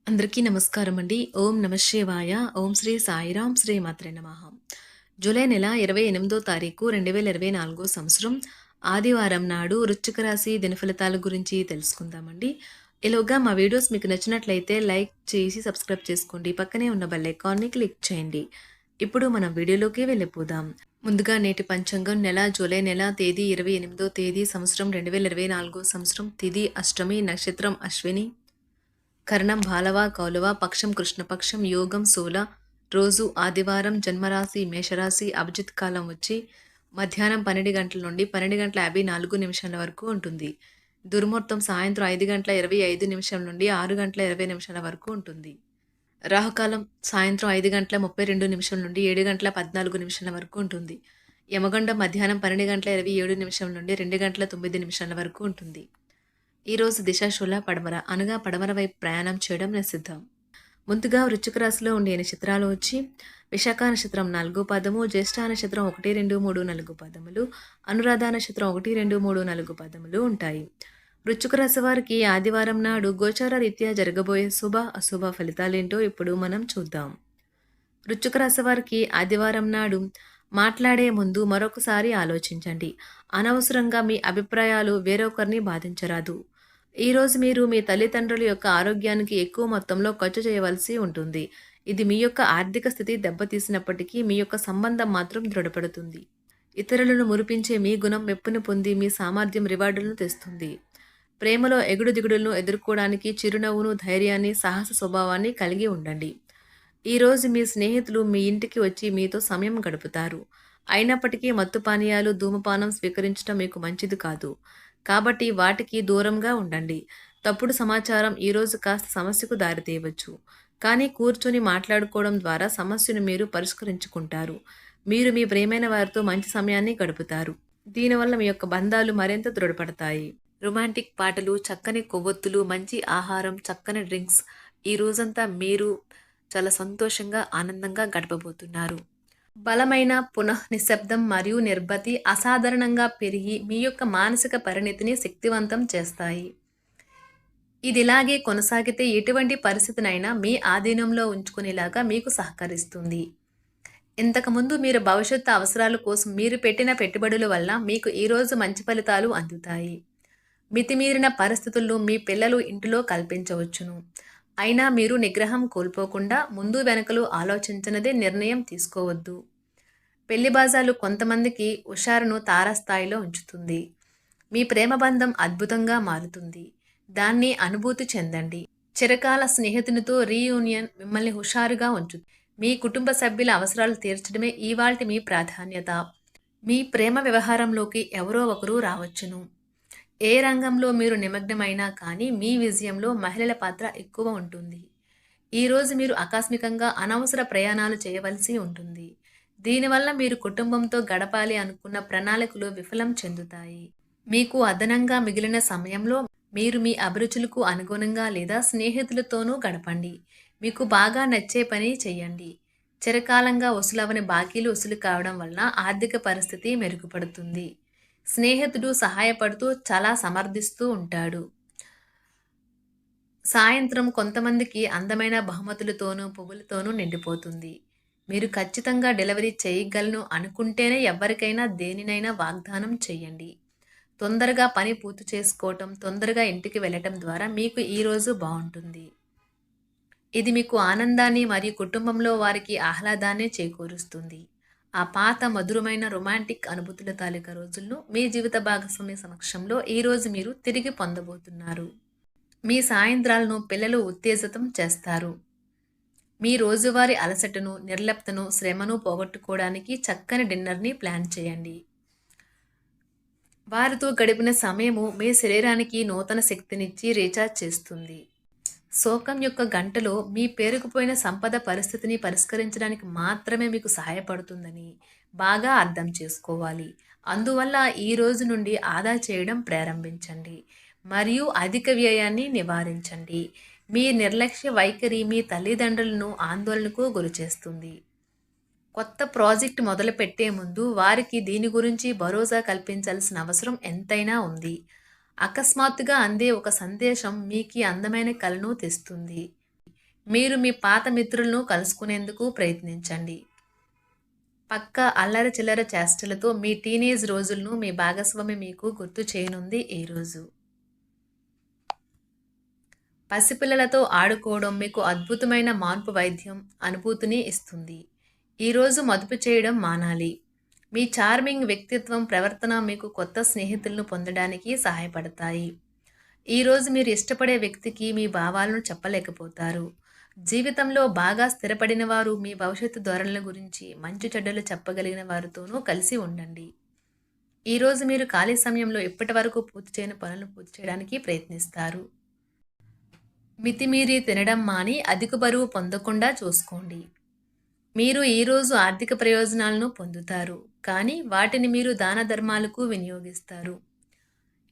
అందరికీ నమస్కారం అండి. ఓం నమ శివాయ. ఓం శ్రీ సాయిరాం శ్రీ మాత్రే నమః. జూలై నెల 28దో తారీఖు 2024 సంవత్సరం ఆదివారం నాడు వృశ్చిక రాశి దినఫలితాల గురించి తెలుసుకుందామండి. ఈలోగా మా వీడియోస్ మీకు నచ్చినట్లయితే లైక్ చేసి సబ్స్క్రైబ్ చేసుకోండి. పక్కనే ఉన్న బెల్ ఐకాన్‌ని క్లిక్ చేయండి. ఇప్పుడు మనం వీడియోలోకి వెళ్ళిపోదాం. ముందుగా నేటి పంచాంగం జూలై నెల తేదీ 28దో తేదీ సంవత్సరం 2024 సంవత్సరం తిథి అష్టమి నక్షత్రం అశ్విని కరణం బాలవ కౌలవ పక్షం కృష్ణపక్షం యోగం శూల రోజు ఆదివారం జన్మరాశి మేషరాశి అభిజిత్ కాలం వచ్చి మధ్యాహ్నం 12 గంటల నుండి 12:54 వరకు ఉంటుంది. దుర్ముహూర్తం సాయంత్రం 5:25 నుండి 6:20 వరకు ఉంటుంది. రాహుకాలం సాయంత్రం 5:32 నుండి 7:14 వరకు ఉంటుంది. యమగండం మధ్యాహ్నం 12:27 నుండి 2:09 వరకు ఉంటుంది. ఈరోజు దిశాశూల పడమర అనగా పడమర వైపు ప్రయాణం చేయడం నిషిద్ధం. ముందుగా వృశ్చిక రాశిలో ఉండే నక్షత్రాలు వచ్చి విశాఖ నక్షత్రం 4 పాదము, జ్యేష్ఠ నక్షత్రం 1, 2, 3, 4 పాదములు, అనురాధ నక్షత్రం 1, 2, 3, 4 పాదములు ఉంటాయి. వృశ్చిక రాశి వారికి ఆదివారం నాడు గోచార రీత్యా జరగబోయే శుభ అశుభ ఫలితాలేంటో ఇప్పుడు మనం చూద్దాం. వృశ్చిక రాశి వారికి ఆదివారం నాడు మాట్లాడే ముందు మరొకసారి ఆలోచించండి. అనవసరంగా మీ అభిప్రాయాలు వేరొకరిని బాధించరాదు. ఈరోజు మీరు మీ తల్లిదండ్రుల యొక్క ఆరోగ్యానికి ఎక్కువ మొత్తంలో ఖర్చు చేయవలసి ఉంటుంది. ఇది మీ యొక్క ఆర్థిక స్థితి దెబ్బతీసినప్పటికీ మీ యొక్క సంబంధం మాత్రం దృఢపడుతుంది. ఇతరులను మురిపించే మీ గుణం మెప్పును పొంది మీ సామర్థ్యం రివార్డులను తెస్తుంది. ప్రేమలో ఎగుడు దిగుడులను ఎదుర్కోవడానికి చిరునవ్వును, ధైర్యాన్ని, సాహస స్వభావాన్ని కలిగి ఉండండి. ఈరోజు మీ స్నేహితులు మీ ఇంటికి వచ్చి మీతో సమయం గడుపుతారు. అయినప్పటికీ మత్తు పానీయాలు, ధూమపానం స్వీకరించడం మీకు మంచిది కాదు. కాబట్టి వాటికి దూరంగా ఉండండి. తప్పుడు సమాచారం ఈరోజు కాస్త సమస్యకు దారితీయవచ్చు. కానీ కూర్చొని మాట్లాడుకోవడం ద్వారా సమస్యను మీరు పరిష్కరించుకుంటారు. మీరు మీ ప్రియమైన వారితో మంచి సమయాన్ని గడుపుతారు. దీనివల్ల మీ యొక్క బంధాలు మరింత దృఢపడతాయి. రొమాంటిక్ పాటలు, చక్కని కొవ్వొత్తులు, మంచి ఆహారం, చక్కని డ్రింక్స్ ఈ రోజంతా మీరు చాలా సంతోషంగా, ఆనందంగా గడపబోతున్నారు. బలమైన నిశ్శబ్దం మరియు నిర్భతి అసాధారణంగా పెరిగి మీ యొక్క మానసిక పరిణతిని శక్తివంతం చేస్తాయి. ఇది ఇలాగే కొనసాగితే ఎటువంటి పరిస్థితినైనా మీ ఆధీనంలో ఉంచుకునేలాగా మీకు సహకరిస్తుంది. ఇంతకుముందు మీరు భవిష్యత్తు అవసరాల కోసం మీరు పెట్టిన పెట్టుబడుల వల్ల మీకు ఈరోజు మంచి ఫలితాలు అందుతాయి. మితిమీరిన పరిస్థితుల్లో మీ పిల్లలు ఇంటిలో కల్పించవచ్చును. అయినా మీరు నిగ్రహం కోల్పోకుండా ముందు వెనకలు ఆలోచించనిదే నిర్ణయం తీసుకోవద్దు. పెళ్లి బాజాలు కొంతమందికి హుషారును తారాస్థాయిలో ఉంచుతుంది. మీ ప్రేమ బంధం అద్భుతంగా మారుతుంది. దాన్ని అనుభూతి చెందండి. చిరకాల స్నేహితునితో రీయూనియన్ మిమ్మల్ని హుషారుగా ఉంచుతుంది. మీ కుటుంబ సభ్యుల అవసరాలు తీర్చడమే ఇవాల్టి మీ ప్రాధాన్యత. మీ ప్రేమ వ్యవహారంలోకి ఎవరో ఒకరు రావచ్చును. ఏ రంగంలో మీరు నిమగ్నమైనా కానీ మీ విజయంలో మహిళల పాత్ర ఎక్కువ ఉంటుంది. ఈరోజు మీరు ఆకస్మికంగా అనవసర ప్రయాణాలు చేయవలసి ఉంటుంది. దీనివల్ల మీరు కుటుంబంతో గడపాలి అనుకున్న ప్రణాళికలు విఫలం చెందుతాయి. మీకు అదనంగా మిగిలిన సమయంలో మీరు మీ అభిరుచులకు అనుగుణంగా లేదా స్నేహితులతోనూ గడపండి. మీకు బాగా నచ్చే పని చేయండి. చిరకాలంగా వసూలవని బాకీలు వసూలు కావడం వలన ఆర్థిక పరిస్థితి మెరుగుపడుతుంది. స్నేహితుడు సహాయపడుతూ చాలా సమర్థిస్తూ ఉంటాడు. సాయంత్రం కొంతమందికి అందమైన బహుమతులతోనూ పువ్వులతోనూ నిండిపోతుంది. మీరు ఖచ్చితంగా డెలివరీ చేయగలను అనుకుంటేనే ఎవరికైనా దేనినైనా వాగ్దానం చేయండి. తొందరగా పని పూర్తి చేసుకోవటం, తొందరగా ఇంటికి వెళ్ళటం ద్వారా మీకు ఈరోజు బాగుంటుంది. ఇది మీకు ఆనందాన్ని మరియు కుటుంబంలో వారికి ఆహ్లాదాన్ని చేకూరుస్తుంది. ఆ పాత మధురమైన రొమాంటిక్ అనుభూతుల తాలూకా రోజులను మీ జీవిత భాగస్వామి సమక్షంలో ఈరోజు మీరు తిరిగి పొందబోతున్నారు. మీ సాయంత్రాలను పిల్లలు ఉత్తేజితం చేస్తారు. మీ రోజువారీ అలసటను, నిర్లిప్తను, శ్రమను పోగొట్టుకోవడానికి చక్కని డిన్నర్ని ప్లాన్ చేయండి. వారితో గడిపిన సమయము మీ శరీరానికి నూతన శక్తినిచ్చి రీఛార్జ్ చేస్తుంది. శోకం యొక్క గంటలో మీ పేరుకుపోయిన సంపద పరిస్థితిని పరిష్కరించడానికి మాత్రమే మీకు సహాయపడుతుందని బాగా అర్థం చేసుకోవాలి. అందువల్ల ఈ రోజు నుండి ఆదా చేయడం ప్రారంభించండి మరియు అధిక వ్యయాన్ని నివారించండి. మీ నిర్లక్ష్య వైఖరి మీ తల్లిదండ్రులను ఆందోళనకు గురిచేస్తుంది. కొత్త ప్రాజెక్ట్ మొదలుపెట్టే ముందు వారికి దీని గురించి భరోసా కల్పించాల్సిన అవసరం ఎంతైనా ఉంది. అకస్మాత్తుగా అందే ఒక సందేశం మీకు అందమైన కలను తెస్తుంది. మీరు మీ పాత మిత్రులను కలుసుకునేందుకు ప్రయత్నించండి. పక్కా అల్లరి చిల్లర చేష్టలతో మీ టీనేజ్ రోజులను మీ భాగస్వామి మీకు గుర్తు చేయనుంది ఈ రోజు. పసిపిల్లలతో ఆడుకోవడం మీకు అద్భుతమైన మార్పు వైద్యం అనుభూతిని ఇస్తుంది. ఈరోజు మదుపు చేయడం మానాలి. మీ చార్మింగ్ వ్యక్తిత్వం, ప్రవర్తన మీకు కొత్త స్నేహితులను పొందడానికి సహాయపడతాయి. ఈరోజు మీరు ఇష్టపడే వ్యక్తికి మీ భావాలను చెప్పలేకపోతారు. జీవితంలో బాగా స్థిరపడిన వారు మీ భవిష్యత్తు ధోరణుల గురించి మంచి చెడ్డలు చెప్పగలిగిన వారితోనూ కలిసి ఉండండి. ఈరోజు మీరు ఖాళీ సమయంలో ఇప్పటి వరకు పూర్తి చేయని పనులను పూర్తి చేయడానికి ప్రయత్నిస్తారు. మితిమీరి తినడం మాని అధిక బరువు పొందకుండా చూసుకోండి. మీరు ఈరోజు ఆర్థిక ప్రయోజనాలను పొందుతారు, కానీ వాటిని మీరు దాన ధర్మాలకు వినియోగిస్తారు.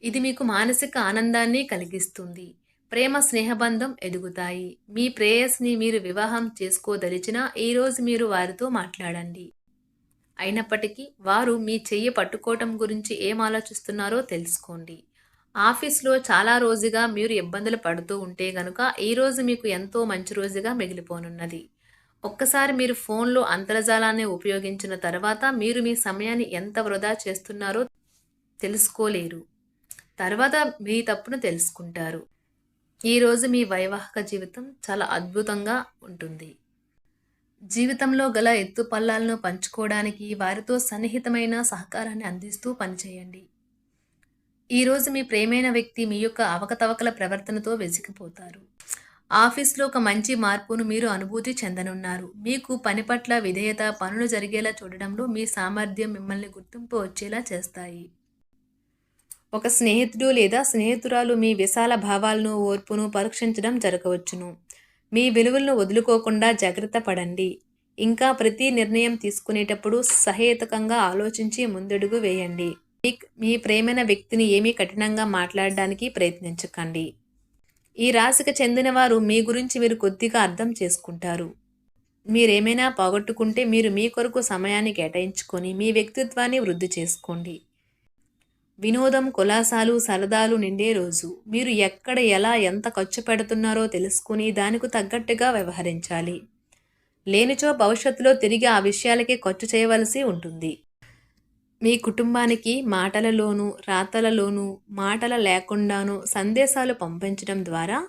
ఇది మీకు మానసిక ఆనందాన్ని కలిగిస్తుంది. ప్రేమ స్నేహబంధం ఎదుగుతాయి. మీ ప్రేయస్ని మీరు వివాహం చేసుకోదలిచినా ఈరోజు మీరు వారితో మాట్లాడండి. అయినప్పటికీ వారు మీ చెయ్యి పట్టుకోవటం గురించి ఏం ఆలోచిస్తున్నారో తెలుసుకోండి. ఆఫీస్లో చాలా రోజుగా మీరు ఇబ్బందులు పడుతూ ఉంటే గనుక ఈరోజు మీకు ఎంతో మంచి రోజుగా మిగిలిపోనున్నది. ఒక్కసారి మీరు ఫోన్లో అంతర్జాలాన్ని ఉపయోగించిన తర్వాత మీరు మీ సమయాన్ని ఎంత వృధా చేస్తున్నారో తెలుసుకోలేరు. తర్వాత మీ తప్పును తెలుసుకుంటారు. ఈరోజు మీ వైవాహిక జీవితం చాలా అద్భుతంగా ఉంటుంది. జీవితంలో గల ఎత్తుపల్లాలను పంచుకోవడానికి వారితో సన్నిహితమైన సహకారాన్ని అందిస్తూ పనిచేయండి. ఈరోజు మీ ప్రేమైన వ్యక్తి మీ యొక్క అవకతవకల ప్రవర్తనతో వెసికిపోతారు. ఆఫీస్లో ఒక మంచి మార్పును మీరు అనుభూతి చెందనున్నారు. మీకు పని పట్ల విధేయత, పనులు జరిగేలా చూడడంలో మీ సామర్థ్యం మిమ్మల్ని గుర్తింపు వచ్చేలా చేస్తాయి. ఒక స్నేహితుడు లేదా స్నేహితురాలు మీ విశాల భావాలను, ఓర్పును పరీక్షించడం జరగవచ్చును. మీ విలువలను వదులుకోకుండా జాగ్రత్త పడండి. ఇంకా ప్రతి నిర్ణయం తీసుకునేటప్పుడు సహేతుకంగా ఆలోచించి ముందడుగు వేయండి. మీ ప్రేమైన వ్యక్తిని ఏమీ కఠినంగా మాట్లాడడానికి ప్రయత్నించకండి. ఈ రాశికి చెందిన వారు మీ గురించి మీరు కొద్దిగా అర్థం చేసుకుంటారు. మీరేమైనా పోగొట్టుకుంటే మీరు మీ కొరకు సమయాన్ని కేటాయించుకొని మీ వ్యక్తిత్వాన్ని వృద్ధి చేసుకోండి. వినోదం, కులాసాలు, సరదాలు నిండే రోజు. మీరు ఎక్కడ, ఎలా, ఎంత ఖర్చు పెడుతున్నారో తెలుసుకుని దానికి తగ్గట్టుగా వ్యవహరించాలి. లేనిచో భవిష్యత్తులో తిరిగి ఆ విషయాలకే ఖర్చు చేయవలసి ఉంటుంది. మీ కుటుంబానికి మాటలలోనూ, రాతలలోనూ, మాటల లేకుండానూ సందేశాలు పంపించడం ద్వారా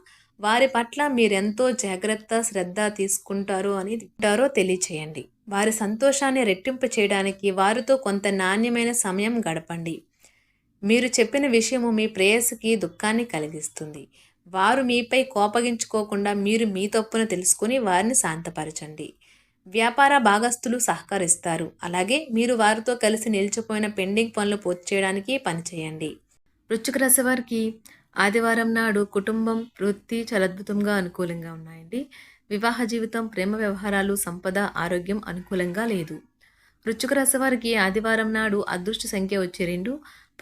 వారి పట్ల మీరెంతో జాగ్రత్త, శ్రద్ధ తీసుకుంటారో తెలియచేయండి. వారి సంతోషాన్ని రెట్టింపు చేయడానికి వారితో కొంత నాణ్యమైన సమయం గడపండి. మీరు చెప్పిన విషయము మీ ప్రేయసికి దుఃఖాన్ని కలిగిస్తుంది. వారు మీపై కోపగించుకోకుండా మీరు మీ తప్పును తెలుసుకుని వారిని శాంతపరచండి. వ్యాపార భాగస్తులు సహకరిస్తారు. అలాగే మీరు వారితో కలిసి నిలిచిపోయిన పెండింగ్ పనులు పూర్తి చేయడానికి పనిచేయండి. వృశ్చిక రాశి వారికి ఆదివారం నాడు కుటుంబం, వృత్తి చాలా అద్భుతంగా అనుకూలంగా ఉన్నాయండి. వివాహ జీవితం, ప్రేమ వ్యవహారాలు, సంపద, ఆరోగ్యం అనుకూలంగా లేదు. వృశ్చిక రాశి వారికి ఆదివారం నాడు అదృష్ట సంఖ్య వచ్చి 2,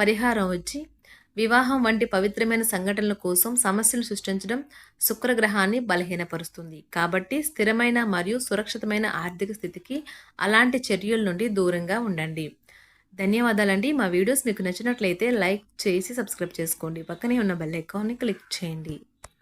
పరిహారం వచ్చి వివాహం వంటి పవిత్రమైన సంఘటనల కోసం సమస్యలు సృష్టించడం శుక్రగ్రహాన్ని బలహీనపరుస్తుంది. కాబట్టి స్థిరమైన మరియు సురక్షితమైన ఆర్థిక స్థితికి అలాంటి చర్యల నుండి దూరంగా ఉండండి. ధన్యవాదాలండి. మా వీడియోస్ మీకు నచ్చినట్లయితే లైక్ చేసి సబ్స్క్రైబ్ చేసుకోండి. పక్కనే ఉన్న బెల్ ఐకాన్ని క్లిక్ చేయండి.